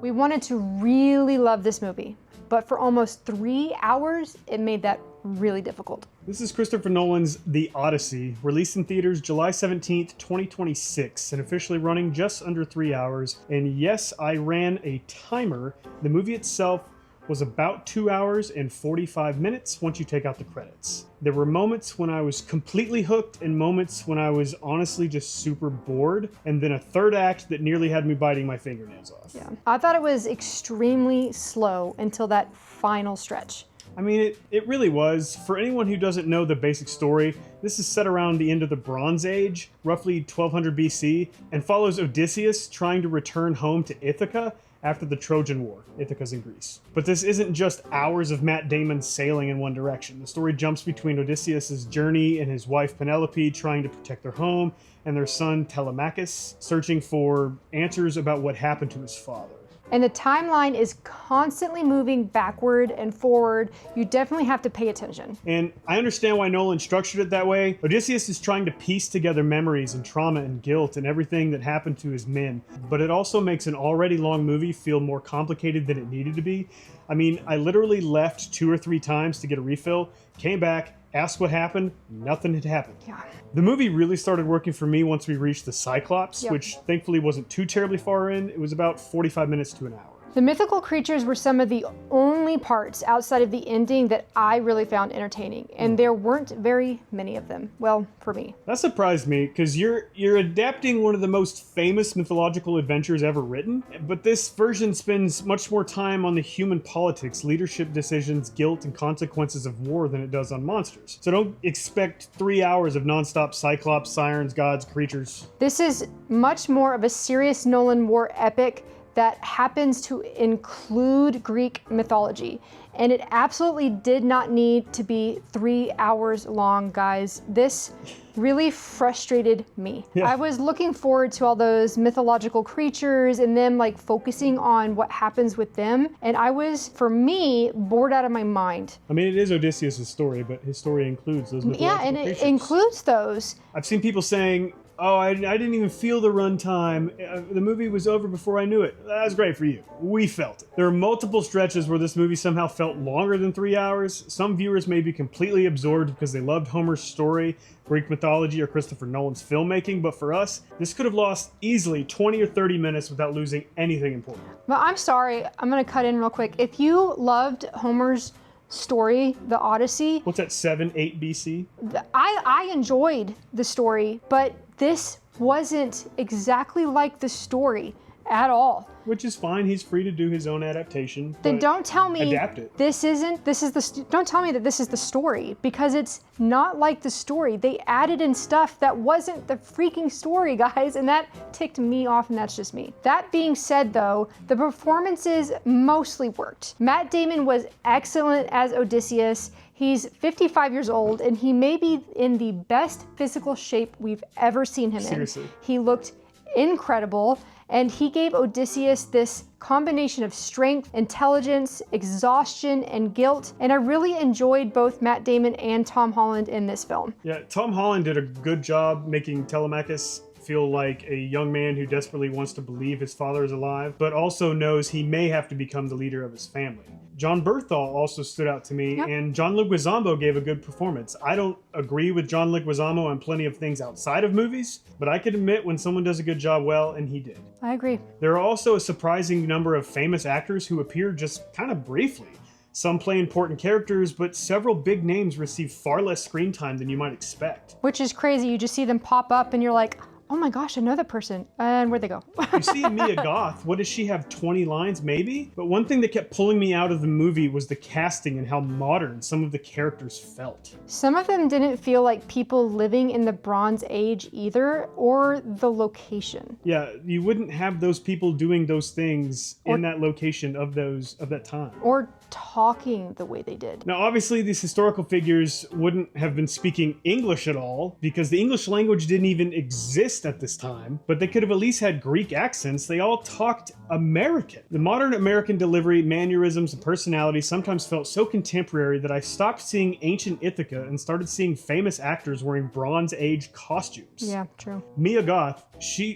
We wanted to really love this movie, but for almost 3 hours, it made that really difficult. This is Christopher Nolan's The Odyssey, released in theaters July 17th, 2026, and officially running just under 3 hours. And yes, I ran a timer. The movie itself was about 2 hours and 45 minutes once you take out the credits. There were moments when I was completely hooked and moments when I was honestly just super bored, and then a third act that nearly had me biting my fingernails off. Yeah, I thought it was extremely slow until that final stretch. I mean, it really was. For anyone who doesn't know the basic story, this is set around the end of the Bronze Age, roughly 1200 BC, and follows Odysseus trying to return home to Ithaca after the Trojan War. Ithaca's in Greece. But this isn't just hours of Matt Damon sailing in one direction. The story jumps between Odysseus' journey and his wife Penelope trying to protect their home, and their son Telemachus searching for answers about what happened to his father. And the timeline is constantly moving backward and forward. You definitely have to pay attention. And I understand why Nolan structured it that way. Odysseus is trying to piece together memories and trauma and guilt and everything that happened to his men. But it also makes an already long movie feel more complicated than it needed to be. I mean, I literally left 2 or 3 times to get a refill, came back, asked what happened, nothing had happened. Yeah. The movie really started working for me once we reached the Cyclops, Yep. which thankfully wasn't too terribly far in. It was about 45 minutes to an hour. The mythical creatures were some of the only parts outside of the ending that I really found entertaining, and there weren't very many of them. Well, for me. That surprised me, because you're adapting one of the most famous mythological adventures ever written, but this version spends much more time on the human politics, leadership decisions, guilt, and consequences of war than it does on monsters. So don't expect 3 hours of nonstop Cyclops, sirens, gods, creatures. This is much more of a serious Nolan war epic that happens to include Greek mythology. And it absolutely did not need to be 3 hours long, guys. This really frustrated me. Yeah. I was looking forward to all those mythological creatures and them like focusing on what happens with them. And I was, for me, bored out of my mind. I mean, it is Odysseus' story, but his story includes those mythological Yeah, and creatures. it includes those. I've seen people saying, oh, I didn't even feel the runtime. The movie was over before I knew it. That was great for you. We felt it. There are multiple stretches where this movie somehow felt longer than 3 hours. Some viewers may be completely absorbed because they loved Homer's story, Greek mythology, or Christopher Nolan's filmmaking, but for us, this could have lost easily 20 or 30 minutes without losing anything important. But I'm sorry, I'm gonna cut in real quick. If you loved Homer's story, the Odyssey, What's that, 7, 8 BC? I enjoyed the story, but this wasn't exactly like the story at all. Which is fine. He's free to do his own adaptation. Then but don't tell me adapt it. don't tell me that this is the story, because it's not like the story. They added in stuff that wasn't the freaking story, guys, and that ticked me off, and that's just me. That being said, though, the performances mostly worked. Matt Damon was excellent as Odysseus. He's 55 years old, and he may be in the best physical shape we've ever seen him Seriously. in. He looked incredible, and he gave Odysseus this combination of strength, intelligence, exhaustion, and guilt, and I really enjoyed both Matt Damon and Tom Holland in this film. Yeah, Tom Holland did a good job making Telemachus feel like a young man who desperately wants to believe his father is alive, but also knows he may have to become the leader of his family. John Berthal also stood out to me, Yep. and John Leguizamo gave a good performance. I don't agree with John Leguizamo on plenty of things outside of movies, but I can admit when someone does a good job well, and he did. I agree. There are also a surprising number of famous actors who appear just kind of briefly. Some play important characters, but several big names receive far less screen time than you might expect. Which is crazy. You just see them pop up and you're like, oh my gosh, another person. And where'd they go? You see Mia Goth, what does she have, 20 lines maybe? But one thing that kept pulling me out of the movie was the casting and how modern some of the characters felt. Some of them didn't feel like people living in the Bronze Age either, or the location. Yeah, you wouldn't have those people doing those things in that location of that time. Or talking the way they did. Now, obviously, these historical figures wouldn't have been speaking English at all because the English language didn't even exist at this time, but they could have at least had Greek accents. They all talked American. The modern American delivery, mannerisms, and personality sometimes felt so contemporary that I stopped seeing ancient Ithaca and started seeing famous actors wearing Bronze Age costumes. Yeah, true. Mia Goth,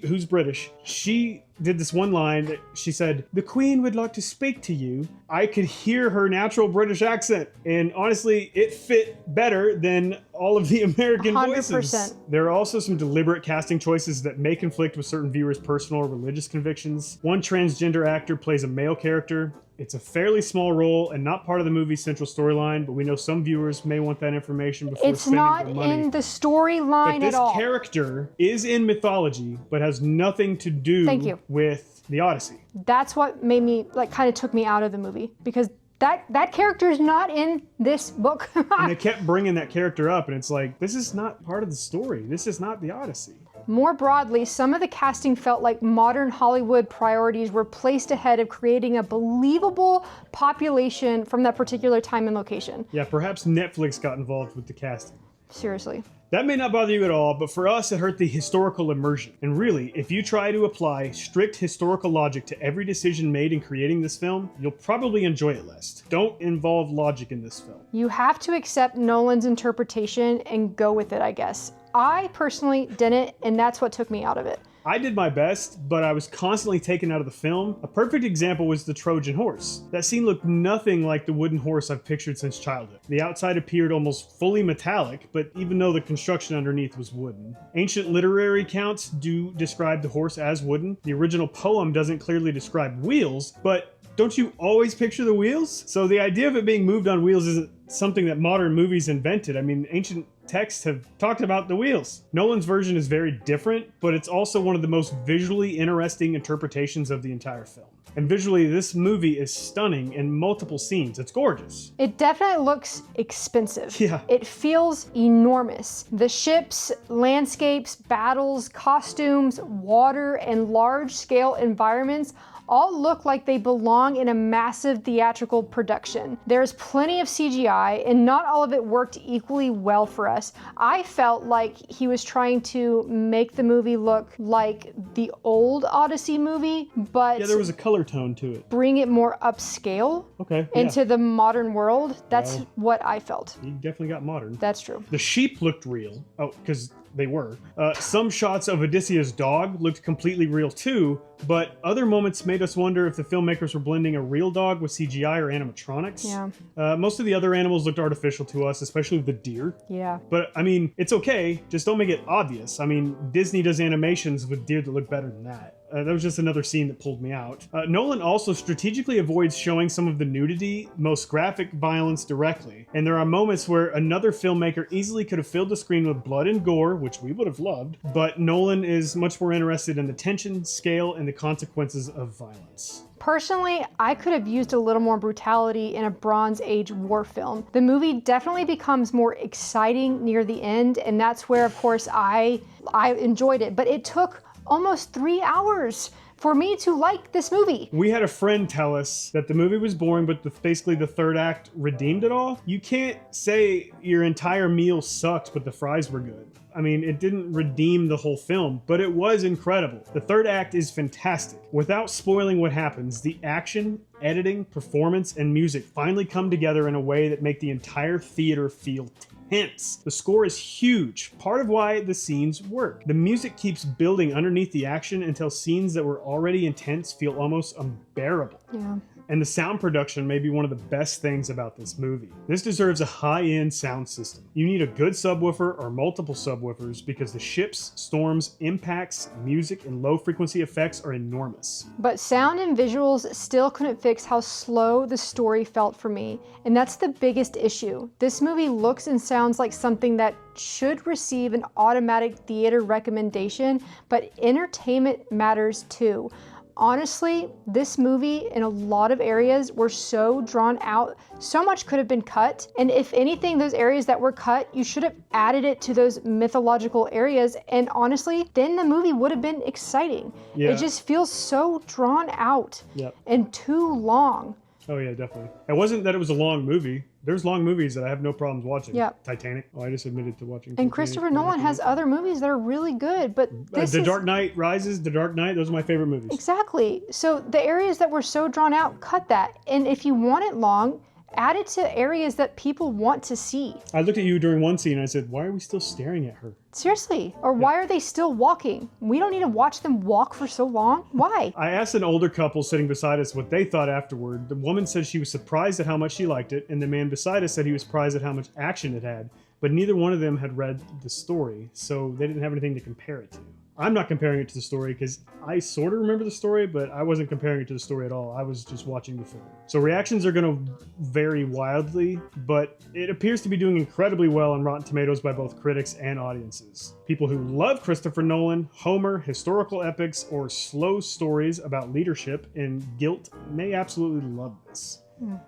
who's British, she did this one line that she said, "The Queen would like to speak to you." I could hear her natural British accent, and honestly, it fit better than all of the American 100%. voices. There are also some deliberate casting choices that may conflict with certain viewers' personal or religious convictions. One transgender actor plays a male character. It's a fairly small role and not part of the movie's central storyline, but we know some viewers may want that information before It's spending not their money. in the storyline But at all. this character is in Mythology, but has nothing to do Thank you. with the Odyssey. That's what made me, like, kind of took me out of the movie, because that character is not in this book. And they kept bringing that character up, and it's like, this is not part of the story. This is not the Odyssey. More broadly, some of the casting felt like modern Hollywood priorities were placed ahead of creating a believable population from that particular time and location. Yeah, perhaps Netflix got involved with the casting. Seriously. That may not bother you at all, but for us, it hurt the historical immersion. And really, if you try to apply strict historical logic to every decision made in creating this film, you'll probably enjoy it less. Don't involve logic in this film. You have to accept Nolan's interpretation and go with it, I guess. I personally didn't, and that's what took me out of it. I did my best, but I was constantly taken out of the film. A perfect example was the Trojan horse. That scene looked nothing like the wooden horse I've pictured since childhood. The outside appeared almost fully metallic, but even though the construction underneath was wooden. Ancient literary accounts do describe the horse as wooden. The original poem doesn't clearly describe wheels, but don't you always picture the wheels? So the idea of it being moved on wheels isn't something that modern movies invented. I mean, ancient texts have talked about the wheels. Nolan's version is very different, but it's also one of the most visually interesting interpretations of the entire film. And visually, this movie is stunning in multiple scenes. It's gorgeous. It definitely looks expensive. Yeah. It feels enormous. The ships, landscapes, battles, costumes, water, and large-scale environments all look like they belong in a massive theatrical production. There's plenty of CGI, and not all of it worked equally well for us. I felt like he was trying to make the movie look like the old Odyssey movie, but Yeah, there was a color tone to it. bring it more upscale Okay, yeah. into the modern world. That's Well. what I felt. He definitely got modern. That's true. The sheep looked real. Oh, because they were. Some shots of Odysseus' dog looked completely real too, but other moments made us wonder if the filmmakers were blending a real dog with CGI or animatronics. Yeah. Most of the other animals looked artificial to us, especially the deer. Yeah. But, I mean, it's okay. Just don't make it obvious. I mean, Disney does animations with deer that look better than that. That was just another scene that pulled me out. Nolan also strategically avoids showing some of the nudity, most graphic violence directly. And there are moments where another filmmaker easily could have filled the screen with blood and gore, which we would have loved, but Nolan is much more interested in the tension, scale, and the consequences of violence. Personally, I could have used a little more brutality in a Bronze Age war film. The movie definitely becomes more exciting near the end, and that's where, of course, I enjoyed it. But it took almost 3 hours for me to like this movie. We had a friend tell us that the movie was boring, but basically the third act redeemed it all. You can't say your entire meal sucked, but the fries were good. I mean, it didn't redeem the whole film, but it was incredible. The third act is fantastic. Without spoiling what happens, the action, editing, performance, and music finally come together in a way that make the entire theater feel tense. The score is huge, part of why the scenes work. The music keeps building underneath the action until scenes that were already intense feel almost unbearable. Yeah. And the sound production may be one of the best things about this movie. This deserves a high-end sound system. You need a good subwoofer or multiple subwoofers because the ships, storms, impacts, music, and low-frequency effects are enormous. But sound and visuals still couldn't fix how slow the story felt for me, and that's the biggest issue. This movie looks and sounds like something that should receive an automatic theater recommendation, but entertainment matters too. Honestly, this movie in a lot of areas were so drawn out, so much could have been cut. And if anything, those areas that were cut, you should have added it to those mythological areas. And honestly, then the movie would have been exciting. Yeah. It just feels so drawn out Yep. and too long. Oh yeah, definitely. It wasn't that it was a long movie. There's long movies that I have no problems watching. Yep. Titanic. Oh, I just admitted to watching And Titanic. Christopher Nolan has other movies that are really good, but this The is... Dark Knight Rises, The Dark Knight, those are my favorite movies. Exactly. So the areas that were so drawn out, cut that. And if you want it long, Add it to areas that people want to see. I looked at you during one scene and I said, why are we still staring at her? Seriously. Or why are they still walking? We don't need to watch them walk for so long. Why? I asked an older couple sitting beside us what they thought afterward. The woman said she was surprised at how much she liked it, and the man beside us said he was surprised at how much action it had, but neither one of them had read the story, so they didn't have anything to compare it to. I'm not comparing it to the story because I sort of remember the story, but I wasn't comparing it to the story at all. I was just watching the film. So reactions are going to vary wildly, but it appears to be doing incredibly well on Rotten Tomatoes by both critics and audiences. People who love Christopher Nolan, Homer, historical epics, or slow stories about leadership and guilt may absolutely love this.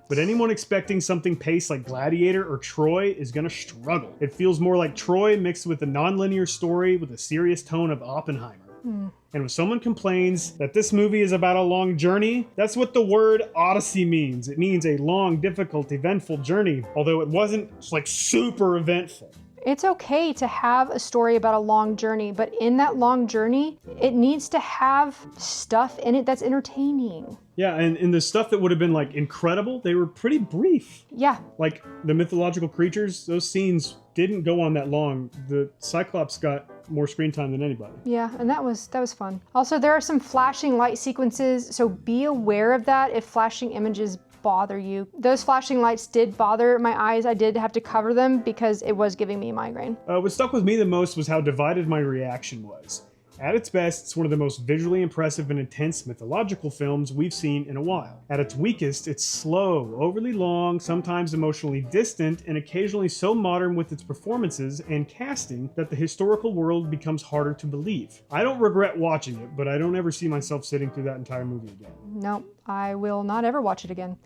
But anyone expecting something paced like Gladiator or Troy is gonna struggle. It feels more like Troy mixed with a non-linear story with a serious tone of Oppenheimer. And when someone complains that this movie is about a long journey, that's what the word Odyssey means. It means a long, difficult, eventful journey, although it wasn't like super eventful. It's okay to have a story about a long journey, but in that long journey, it needs to have stuff in it that's entertaining. Yeah, and in the stuff that would have been like incredible, they were pretty brief. Yeah. Like the mythological creatures, those scenes didn't go on that long. The Cyclops got more screen time than anybody. Yeah, and that was fun. Also, there are some flashing light sequences, so be aware of that if flashing images bother you. Those flashing lights did bother my eyes. I did have to cover them because it was giving me a migraine. What stuck with me the most was how divided my reaction was. At its best, it's one of the most visually impressive and intense mythological films we've seen in a while. At its weakest, it's slow, overly long, sometimes emotionally distant, and occasionally so modern with its performances and casting that the historical world becomes harder to believe. I don't regret watching it, but I don't ever see myself sitting through that entire movie again. No, I will not ever watch it again.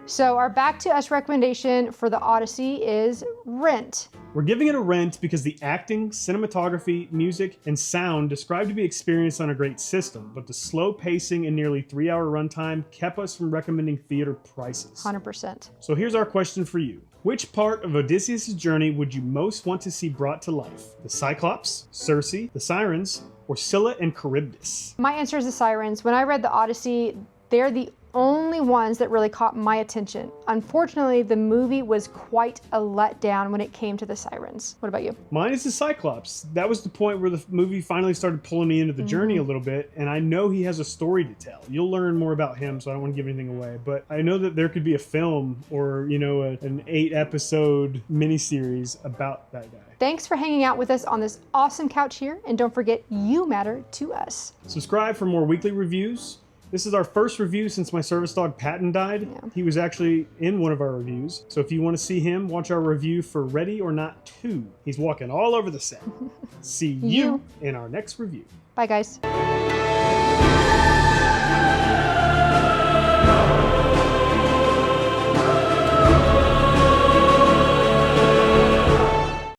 So our Back to Us recommendation for the Odyssey is Rent. We're giving it a rent because the acting, cinematography, music, and sound described to be experienced on a great system, but the slow pacing and nearly 3-hour runtime kept us from recommending theater prices. 100%. So here's our question for you. Which part of Odysseus' journey would you most want to see brought to life? The Cyclops, Circe, the Sirens, or Scylla and Charybdis? My answer is the Sirens. When I read the Odyssey, they're the only ones that really caught my attention. Unfortunately, the movie was quite a letdown when it came to the Sirens. What about you? Mine is the Cyclops. That was the point where the movie finally started pulling me into the journey a little bit, and I know he has a story to tell. You'll learn more about him, so I don't want to give anything away, but I know that there could be a film or, you know, an 8-episode miniseries about that guy. Thanks for hanging out with us on this awesome couch here, and don't forget, you matter to us. Subscribe for more weekly reviews. This is our first review since my service dog Patton died. Yeah. He was actually in one of our reviews. So if you want to see him, watch our review for Ready or Not 2. He's walking all over the set. See you in our next review. Bye, guys.